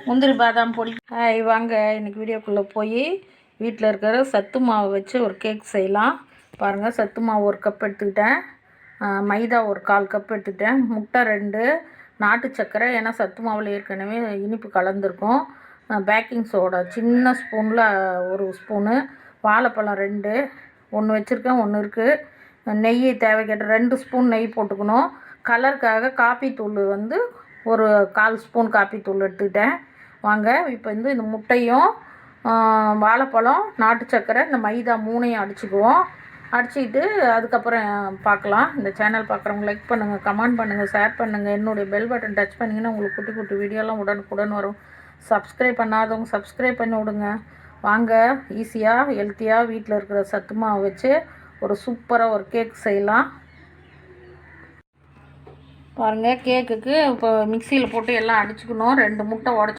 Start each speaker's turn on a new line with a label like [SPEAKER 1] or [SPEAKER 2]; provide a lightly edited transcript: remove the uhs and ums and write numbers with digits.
[SPEAKER 1] முந்திரி பாதாம் பொடி. வாங்க இன்றைக்கி வீடியோக்குள்ளே போய் வீட்டில் இருக்கிற சத்து மாவு வச்சு ஒரு கேக் செய்யலாம். பாருங்கள், சத்து மாவு 1 கப் எடுத்துக்கிட்டேன், மைதா 1 1/4 கப் எடுத்துக்கிட்டேன், முட்டை 2, நாட்டு சர்க்கரை, ஏன்னா சத்து மாவில் ஏற்கனவே இனிப்பு கலந்துருக்கும், பேக்கிங் சோடா சின்ன ஸ்பூனில் 1 ஸ்பூனு, வாழைப்பழம் 2, 1 வச்சுருக்கேன், 1 இருக்குது, நெய் தேவைக்கேட்ட 2 ஸ்பூன் நெய் போட்டுக்கணும். கலருக்காக காப்பி தூள் வந்து ஒரு 1/4 ஸ்பூன் காப்பி தூள் எடுத்துக்கிட்டேன். வாங்க இப்போ இந்த முட்டையும் வாழைப்பழம், நாட்டு சர்க்கரை, இந்த மைதா 3ஐயும் அடிச்சுக்குவோம். அடிச்சுக்கிட்டு அதுக்கப்புறம் பார்க்கலாம். இந்த சேனல் பார்க்குறவங்க லைக் பண்ணுங்கள், கமெண்ட் பண்ணுங்கள், ஷேர் பண்ணுங்கள். என்னுடைய பெல் பட்டன் டச் பண்ணிங்கன்னா உங்களுக்கு குட்டி குட்டி வீடியோலாம் உடனுக்குடன் வரும். சப்ஸ்கிரைப் பண்ணாதவங்க சப்ஸ்கிரைப் பண்ணி விடுங்க. வாங்க ஈஸியாக ஹெல்த்தியாக வீட்டில் இருக்கிற சத்து மாவு வச்சு ஒரு சூப்பராக ஒரு கேக் செய்யலாம். பாருங்கள், கேக்குக்கு இப்போ மிக்சியில் போட்டு எல்லாம் அடிச்சுக்கணும். 2 முட்டை உடச்சி